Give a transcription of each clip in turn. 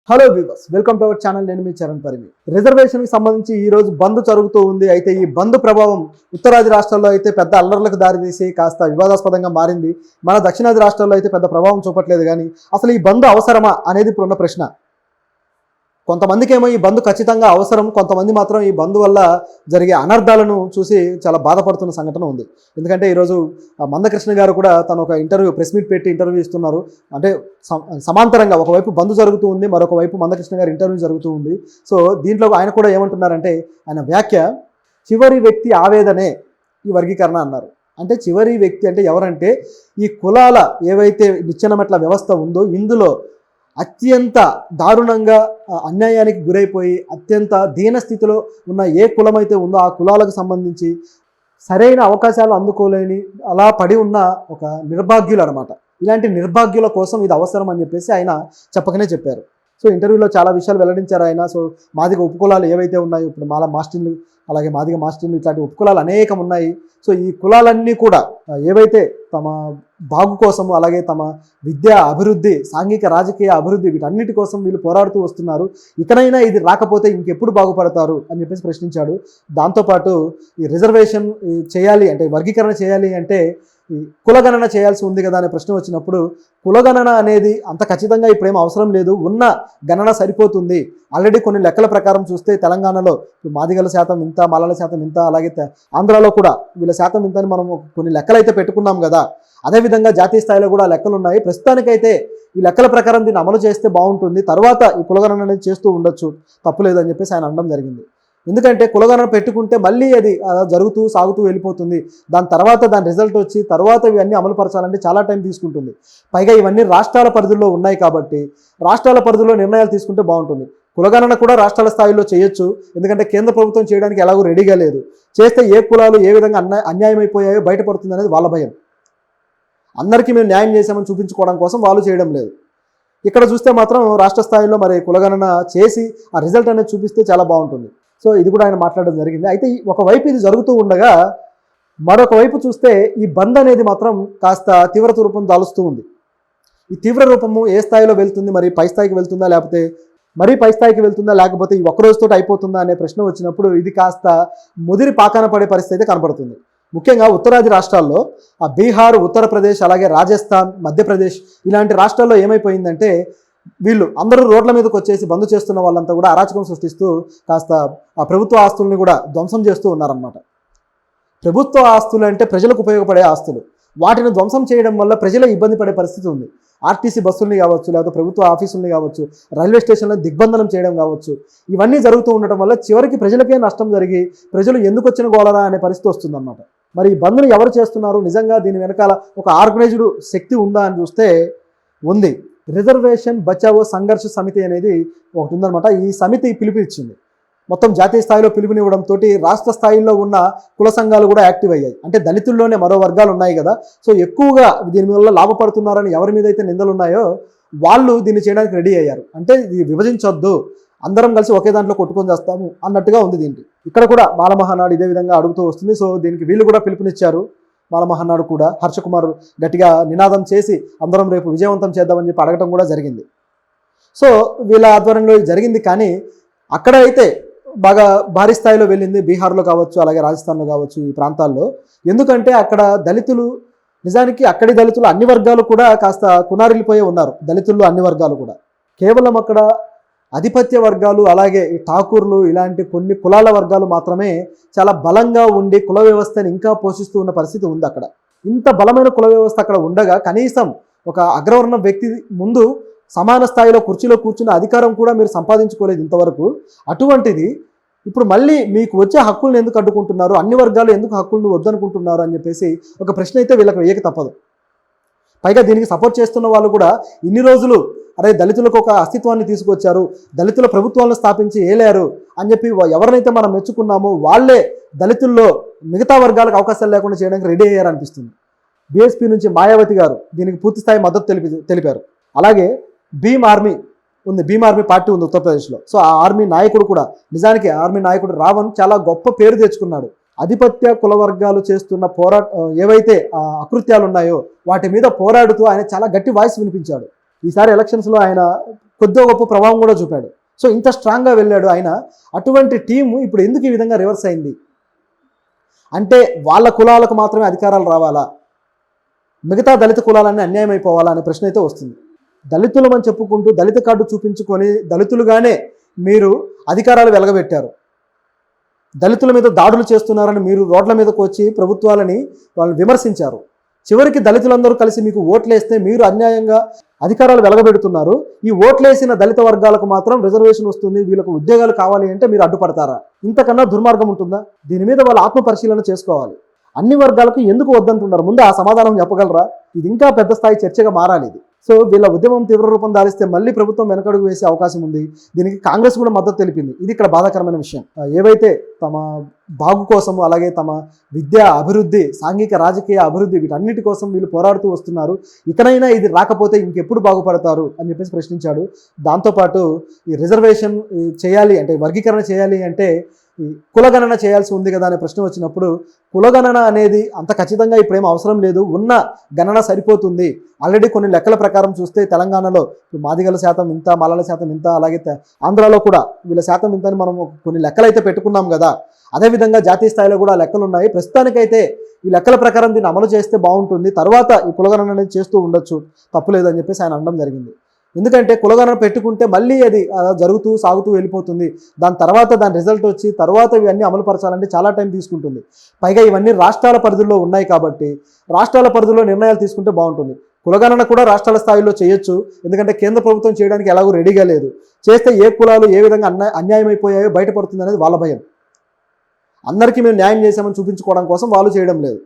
Hello viewers, welcome to our channel. నేను మీ చరణ్ పరిమి. రిజర్వేషన్కి సంబంధించి ఈ రోజు బంద్ జరుగుతూ ఉంది. అయితే ఈ బంద్ ప్రభావం ఉత్తరాది రాష్ట్రాల్లో అయితే పెద్ద అల్లర్లకు దారితీసి కాస్త వివాదాస్పదంగా మారింది. మన దక్షిణాది రాష్ట్రాల్లో అయితే పెద్ద ప్రభావం చూపట్లేదు. కానీ అసలు ఈ బంద్ అవసరమా అనేది ఇప్పుడున్న ప్రశ్న. కొంతమందికేమో ఈ బంద్ ఖచ్చితంగా అవసరం, కొంతమంది మాత్రం ఈ బంద్ వల్ల జరిగే అనర్థాలను చూసి చాలా బాధపడుతున్న సంఘటన ఉంది. ఎందుకంటే ఈరోజు మందకృష్ణ గారు కూడా తను ఒక ప్రెస్ మీట్ పెట్టి ఇంటర్వ్యూ ఇస్తున్నారు. అంటే సమాంతరంగా ఒకవైపు బంద్ జరుగుతూ ఉంది, మరొక వైపు మందకృష్ణ గారు ఇంటర్వ్యూ జరుగుతూ ఉంది. సో దీంట్లో ఆయన కూడా ఏమంటున్నారంటే, ఆయన వ్యాఖ్య చివరి వ్యక్తి ఆవేదనే ఈ వర్గీకరణ అన్నారు. అంటే చివరి వ్యక్తి అంటే ఎవరంటే ఈ కులాల ఏవైతే నిచ్చెనమెట్ల వ్యవస్థ ఉందో ఇందులో అత్యంత దారుణంగా అన్యాయానికి గురైపోయి అత్యంత దీనస్థితిలో ఉన్న ఏ కులమైతే ఉందో ఆ కులాలకు సంబంధించి సరైన అవకాశాలు అందుకోలేని అలా పడి ఉన్న ఒక నిర్భాగ్యులు అనమాట. ఇలాంటి నిర్భాగ్యుల కోసం ఇది అవసరం అని చెప్పేసి ఆయన చెప్పకనే చెప్పారు. సో ఇంటర్వ్యూలో చాలా విషయాలు వెల్లడించారు ఆయన. సో మాదిగ ఉపకులాలు ఏవైతే ఉన్నాయో, ఇప్పుడు మాల మాస్టిన్లు అలాగే మాదిగ మాస్టిన్లు ఇట్లాంటి ఉపకులాలు అనేకం ఉన్నాయి. సో ఈ కులాలన్నీ కూడా ఏవైతే తమ బాగు కోసం అలాగే తమ విద్యా అభివృద్ధి, సాంఘిక రాజకీయ అభివృద్ధి వీటన్నిటి కోసం వీళ్ళు పోరాడుతూ వస్తున్నారు. ఇకనైనా ఇది రాకపోతే ఇంకెప్పుడు బాగుపడతారు అని చెప్పేసి ప్రశ్నించాడు. దాంతోపాటు ఈ రిజర్వేషన్ చేయాలి అంటే, వర్గీకరణ చేయాలి అంటే ఈ కులగణన చేయాల్సి ఉంది కదా అనే ప్రశ్న వచ్చినప్పుడు, కులగణన అనేది అంత ఖచ్చితంగా ఇప్పుడేం అవసరం లేదు, ఉన్న గణన సరిపోతుంది. ఆల్రెడీ కొన్ని లెక్కల ప్రకారం చూస్తే తెలంగాణలో మాదిగల శాతం ఇంత, మాలల శాతం ఇంత, అలాగే ఆంధ్రాలో కూడా వీళ్ళ శాతం ఇంత అని మనం కొన్ని లెక్కలు అయితే పెట్టుకున్నాం కదా. అదేవిధంగా జాతీయ స్థాయిలో కూడా లెక్కలు ఉన్నాయి. ప్రస్తుతానికైతే ఈ లెక్కల ప్రకారం దీన్ని అమలు చేస్తే బాగుంటుంది, తర్వాత ఈ కులగణన అనేది చేస్తూ ఉండొచ్చు, తప్పులేదు అని చెప్పేసి ఆయన అనడం జరిగింది. ఎందుకంటే కులగణన పెట్టుకుంటే మళ్ళీ అది జరుగుతూ సాగుతూ వెళ్ళిపోతుంది. దాని తర్వాత దాని రిజల్ట్ వచ్చి తర్వాత ఇవన్నీ అమలు పరచాలంటే చాలా టైం తీసుకుంటుంది. పైగా ఇవన్నీ రాష్ట్రాల పరిధిలో ఉన్నాయి కాబట్టి రాష్ట్రాల పరిధిలో నిర్ణయాలు తీసుకుంటే బాగుంటుంది. కులగణన కూడా రాష్ట్రాల స్థాయిలో చేయొచ్చు, ఎందుకంటే కేంద్ర ప్రభుత్వం చేయడానికి ఎలాగో రెడీగా లేదు. చేస్తే ఏ కులాలు ఏ విధంగా అన్యాయం అయిపోయాయో బయటపడుతుంది అనేది వాళ్ళ భయం. అందరికీ మేము న్యాయం చేసామని చూపించుకోవడం కోసం వాళ్ళు చేయడం లేదు. ఇక్కడ చూస్తే మాత్రం రాష్ట్ర స్థాయిలో మరి కులగణన చేసి ఆ రిజల్ట్ అనేది చూపిస్తే చాలా బాగుంటుంది. సో ఇది కూడా ఆయన మాట్లాడడం జరిగింది. అయితే ఒకవైపు ఇది జరుగుతూ ఉండగా మరొక వైపు చూస్తే ఈ బంద్ అనేది మాత్రం కాస్త తీవ్రత రూపం దాలుస్తూ ఉంది. ఈ తీవ్ర రూపము ఏ స్థాయిలో వెళ్తుంది, మరి పై స్థాయికి వెళ్తుందా, లేకపోతే మరీ పై స్థాయికి వెళ్తుందా, లేకపోతే ఈ ఒక్కరోజుతో అయిపోతుందా అనే ప్రశ్న వచ్చినప్పుడు ఇది కాస్త ముదిరి పాకాన పడే పరిస్థితి అయితే కనపడుతుంది. ముఖ్యంగా ఉత్తరాది రాష్ట్రాల్లో ఆ బీహార్, ఉత్తరప్రదేశ్ అలాగే రాజస్థాన్, మధ్యప్రదేశ్ ఇలాంటి రాష్ట్రాల్లో ఏమైపోయిందంటే వీళ్ళు అందరూ రోడ్ల మీదకి వచ్చేసి బంద్ చేస్తున్న వాళ్ళంతా కూడా అరాచకం సృష్టిస్తూ కాస్త ఆ ప్రభుత్వ ఆస్తుల్ని కూడా ధ్వంసం చేస్తూ ఉన్నారన్నమాట. ప్రభుత్వ ఆస్తులు అంటే ప్రజలకు ఉపయోగపడే ఆస్తులు, వాటిని ధ్వంసం చేయడం వల్ల ప్రజలు ఇబ్బంది పడే పరిస్థితి ఉంది. ఆర్టీసీ బస్సుల్ని కావచ్చు, లేకపోతే ప్రభుత్వ ఆఫీసుల్ని కావచ్చు, రైల్వే స్టేషన్లను దిగ్బంధనం చేయడం కావచ్చు, ఇవన్నీ జరుగుతూ ఉండటం వల్ల చివరికి ప్రజలకే నష్టం జరిగి ప్రజలు ఎందుకు వచ్చిన గోలరా అనే పరిస్థితి వస్తుందన్నమాట. మరి ఈ బంద్ని ఎవరు చేస్తున్నారు, నిజంగా దీని వెనకాల ఒక ఆర్గనైజ్డ్ శక్తి ఉందా అని చూస్తే ఉంది. రిజర్వేషన్ బచావో సంఘర్ష సమితి అనేది ఒకటి ఉందన్నమాట. ఈ సమితి పిలుపు ఇచ్చింది. మొత్తం జాతీయ స్థాయిలో పిలుపునివ్వడంతో రాష్ట్ర స్థాయిలో ఉన్న కుల సంఘాలు కూడా యాక్టివ్ అయ్యాయి. అంటే దళితుల్లోనే మరో వర్గాలు ఉన్నాయి కదా, సో ఎక్కువగా దీని వల్ల లాభపడుతున్నారని ఎవరి మీద అయితే నిందలు ఉన్నాయో వాళ్ళు దీన్ని చేయడానికి రెడీ అయ్యారు. అంటే ఇది విభజించొద్దు, అందరం కలిసి ఒకే దాంట్లో కొట్టుకొని చేస్తాము అన్నట్టుగా ఉంది. దీనికి ఇక్కడ కూడా మాల మహానాడు ఇదే విధంగా అడుగుతూ వస్తుంది. సో దీనికి వీళ్ళు కూడా పిలుపునిచ్చారు. మాల మహానాడు కూడా హర్షకుమార్ గట్టిగా నినాదం చేసి అందరం రేపు విజయవంతం చేద్దామని చెప్పి అడగటం కూడా జరిగింది. సో వీళ్ళ ఆధ్వర్యంలో జరిగింది. కానీ అక్కడ అయితే బాగా భారీ స్థాయిలో వెళ్ళింది, బీహార్లో కావచ్చు అలాగే రాజస్థాన్లో కావచ్చు, ఈ ప్రాంతాల్లో. ఎందుకంటే అక్కడ దళితులు, నిజానికి అక్కడి దళితులు అన్ని వర్గాలు కూడా కాస్త కునారిల్లిపోయే ఉన్నారు. దళితుల్లో అన్ని వర్గాలు కూడా కేవలం అక్కడ ఆధిపత్య వర్గాలు అలాగే ఈ ఠాకూర్లు ఇలాంటి కొన్ని కులాల వర్గాలు మాత్రమే చాలా బలంగా ఉండి కుల వ్యవస్థని ఇంకా పోషిస్తూ ఉన్న పరిస్థితి ఉంది అక్కడ. ఇంత బలమైన కుల వ్యవస్థ అక్కడ ఉండగా కనీసం ఒక అగ్రవర్ణ వ్యక్తి ముందు సమాన స్థాయిలో కుర్చీలో కూర్చున్న అధికారం కూడా మీరు సంపాదించుకోలేదు ఇంతవరకు. అటువంటిది ఇప్పుడు మళ్ళీ మీకు వచ్చే హక్కులను ఎందుకు అడ్డుకుంటున్నారు, అన్ని వర్గాలు ఎందుకు హక్కులను వద్దనుకుంటున్నారు అని చెప్పేసి ఒక ప్రశ్న అయితే వీళ్ళకి వేయక తప్పదు. పైగా దీనికి సపోర్ట్ చేస్తున్న వాళ్ళు కూడా ఇన్ని రోజులు అరే దళితులకు ఒక అస్తిత్వాన్ని తీసుకొచ్చారు, దళితుల ప్రభుత్వాలను స్థాపించి ఏలారు అని చెప్పి ఎవరినైతే మనం మెచ్చుకున్నామో వాళ్ళే దళితుల్లో మిగతా వర్గాలకు అవకాశాలు లేకుండా చేయడానికి రెడీ అయ్యారనిపిస్తుంది. బీఎస్పీ నుంచి మాయావతి గారు దీనికి పూర్తిస్థాయి మద్దతు తెలిపారు. అలాగే భీమ్ ఆర్మీ ఉంది, భీమ్ ఆర్మీ పార్టీ ఉంది ఉత్తరప్రదేశ్లో. సో ఆ ఆర్మీ నాయకుడు కూడా, నిజానికి ఆర్మీ నాయకుడు రావణ్ చాలా గొప్ప పేరు తెచ్చుకున్నాడు. ఆధిపత్య కుల వర్గాలు చేస్తున్న ఏవైతే అకృత్యాలు ఉన్నాయో వాటి మీద పోరాడుతూ ఆయన చాలా గట్టి వాయిస్ వినిపించాడు. ఈసారి ఎలక్షన్స్లో ఆయన కొద్దిగా గొప్ప ప్రభావం కూడా చూపాడు. సో ఇంత స్ట్రాంగ్గా వెళ్ళాడు ఆయన. అటువంటి టీము ఇప్పుడు ఎందుకు ఈ విధంగా రివర్స్ అయింది అంటే, వాళ్ళ కులాలకు మాత్రమే అధికారాలు రావాలా, మిగతా దళిత కులాలన్నీ అన్యాయం అయిపోవాలా అనే ప్రశ్న అయితే వస్తుంది. దళితులమని చెప్పుకుంటూ దళిత కార్డు చూపించుకొని దళితులుగానే మీరు అధికారాలు వెలగబెట్టారు. దళితుల మీద దాడులు చేస్తున్నారని మీరు రోడ్ల మీదకు వచ్చి ప్రభుత్వాలని వాళ్ళు విమర్శించారు. చివరికి దళితులందరూ కలిసి మీకు ఓట్లేస్తే మీరు అన్యాయంగా అధికారాలు వెలగబెడుతున్నారు. ఈ ఓట్లేసిన దళిత వర్గాలకు మాత్రం రిజర్వేషన్ వస్తుంది, వీళ్ళకు ఉద్యోగాలు కావాలి అంటే మీరు అడ్డుపడతారా? ఇంతకన్నా దుర్మార్గం ఉంటుందా? దీని మీద వాళ్ళు ఆత్మ పరిశీలన చేసుకోవాలి. అన్ని వర్గాలకు ఎందుకు వద్దంటున్నారు, ముందు ఆ సమాధానం చెప్పగలరా? ఇది ఇంకా పెద్ద స్థాయి చర్చగా మారాలి ఇది. సో వీళ్ళ ఉద్యమం తీవ్ర రూపం దారిస్తే మళ్ళీ ప్రభుత్వం వెనకడుగు వేసే అవకాశం ఉంది. దీనికి కాంగ్రెస్ కూడా మద్దతు తెలిపింది. ఇది ఇక్కడ బాధాకరమైన విషయం. ఏవైతే తమ బాగు కోసము, అలాగే తమ విద్యా అభివృద్ధి, సాంఘిక రాజకీయ అభివృద్ధి, వీటన్నిటి కోసం వీళ్ళు పోరాడుతూ వస్తున్నారు. ఇకనైనా ఇది రాకపోతే ఇంకెప్పుడు బాగుపడతారు అని చెప్పేసి ప్రశ్నించాడు. దాంతోపాటు ఈ రిజర్వేషన్ చేయాలి అంటే, వర్గీకరణ చేయాలి అంటే ఈ కులగణన చేయాల్సి ఉంది కదా అనే ప్రశ్న వచ్చినప్పుడు, కులగణన అనేది అంత ఖచ్చితంగా ఇప్పుడేం అవసరం లేదు, ఉన్న గణన సరిపోతుంది. ఆల్రెడీ కొన్ని లెక్కల ప్రకారం చూస్తే తెలంగాణలో మాదిగల శాతం ఇంత, మల్లల శాతం ఇంత, అలాగే ఆంధ్రాలో కూడా వీళ్ళ శాతం ఇంత అని మనం కొన్ని లెక్కలు అయితే పెట్టుకున్నాం కదా. అదేవిధంగా జాతీయ స్థాయిలో కూడా లెక్కలు ఉన్నాయి. ప్రస్తుతానికైతే ఈ లెక్కల ప్రకారం దీన్ని అమలు చేస్తే బాగుంటుంది, తర్వాత ఈ కులగణన అనేది చేస్తూ ఉండొచ్చు, తప్పులేదని చెప్పేసి ఆయన అనడం జరిగింది. ఎందుకంటే కులగణన పెట్టుకుంటే మళ్ళీ అది జరుగుతూ సాగుతూ వెళ్ళిపోతుంది. దాని తర్వాత దాని రిజల్ట్ వచ్చి తర్వాత ఇవన్నీ అమలు పరచాలంటే చాలా టైం తీసుకుంటుంది. పైగా ఇవన్నీ రాష్ట్రాల పరిధిలో ఉన్నాయి కాబట్టి రాష్ట్రాల పరిధిలో నిర్ణయాలు తీసుకుంటే బాగుంటుంది. కులగణన కూడా రాష్ట్రాల స్థాయిలో చేయొచ్చు, ఎందుకంటే కేంద్ర ప్రభుత్వం చేయడానికి ఎలాగో రెడీగా లేదు. చేస్తే ఏ కులాలు ఏ విధంగా అన్యాయం అయిపోయాయో బయటపడుతుంది అనేది వాళ్ళ భయం. అందరికీ మేము న్యాయం చేసామని చూపించుకోవడం కోసం వాళ్ళు చేయడం లేదు.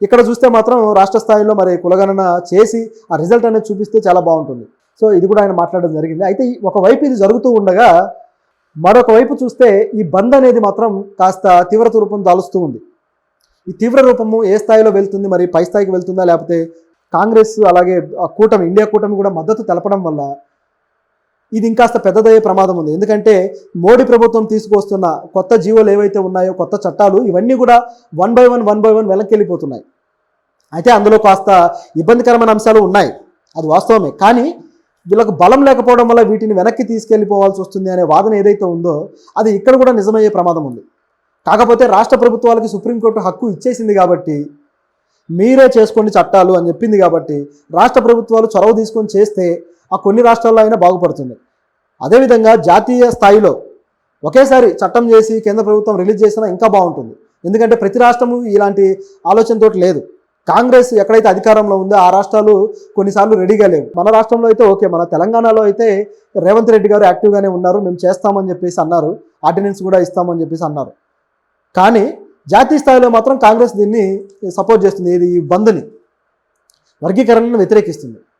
ఇక్కడ చూస్తే మాత్రం రాష్ట్ర స్థాయిలో మరి కులగణన చేసి ఆ రిజల్ట్ అనేది చూపిస్తే చాలా బాగుంటుంది. సో ఇది కూడా ఆయన మాట్లాడడం జరిగింది. అయితే ఒకవైపు ఇది జరుగుతూ ఉండగా మరొక వైపు చూస్తే ఈ బంద్ అనేది మాత్రం కాస్త తీవ్రత రూపం దాలుస్తూ ఉంది. ఈ తీవ్ర రూపము ఏ స్థాయిలో వెళ్తుంది, మరి పై స్థాయికి వెళ్తుందా, లేకపోతే కాంగ్రెస్ అలాగే కూటమి, ఇండియా కూటమి కూడా మద్దతు తెలపడం వల్ల ఇది ఇంకాస్త పెద్దదయ్యే ప్రమాదం ఉంది. ఎందుకంటే మోడీ ప్రభుత్వం తీసుకొస్తున్న కొత్త జీవోలు ఏవైతే ఉన్నాయో, కొత్త చట్టాలు, ఇవన్నీ కూడా వన్ బై వన్ వెనక్కి వెళ్ళిపోతున్నాయి. అయితే అందులో కాస్త ఇబ్బందికరమైన అంశాలు ఉన్నాయి, అది వాస్తవమే. కానీ వీళ్ళకు బలం లేకపోవడం వల్ల వీటిని వెనక్కి తీసుకెళ్ళిపోవాల్సి వస్తుంది అనే వాదన ఏదైతే ఉందో అది ఇక్కడ కూడా నిజమయ్యే ప్రమాదం ఉంది. కాకపోతే రాష్ట్ర ప్రభుత్వాలకి సుప్రీంకోర్టు హక్కు ఇచ్చేసింది కాబట్టి, మీరే చేసుకోండి చట్టాలు అని చెప్పింది కాబట్టి, రాష్ట్ర ప్రభుత్వాలు చొరవ తీసుకొని చేస్తే ఆ కొన్ని రాష్ట్రాల్లో అయినా బాగుపడుతుంది. అదేవిధంగా జాతీయ స్థాయిలో ఒకేసారి చట్టం చేసి కేంద్ర ప్రభుత్వం రిలీజ్ చేసినా ఇంకా బాగుంటుంది. ఎందుకంటే ప్రతి రాష్ట్రము ఇలాంటి ఆలోచనతో లేదు. కాంగ్రెస్ ఎక్కడైతే అధికారంలో ఉందో ఆ రాష్ట్రాలు కొన్నిసార్లు రెడీగా లేవు. మన రాష్ట్రంలో అయితే ఓకే, మన తెలంగాణలో అయితే రేవంత్ రెడ్డి గారు యాక్టివ్గానే ఉన్నారు, మేము చేస్తామని చెప్పేసి అన్నారు, ఆర్డినెన్స్ కూడా ఇస్తామని చెప్పేసి అన్నారు. కానీ జాతీయ స్థాయిలో మాత్రం కాంగ్రెస్ దీన్ని సపోర్ట్ చేస్తుంది, ఇది ఈ బంద్ని, వర్గీకరణను వ్యతిరేకిస్తుంది.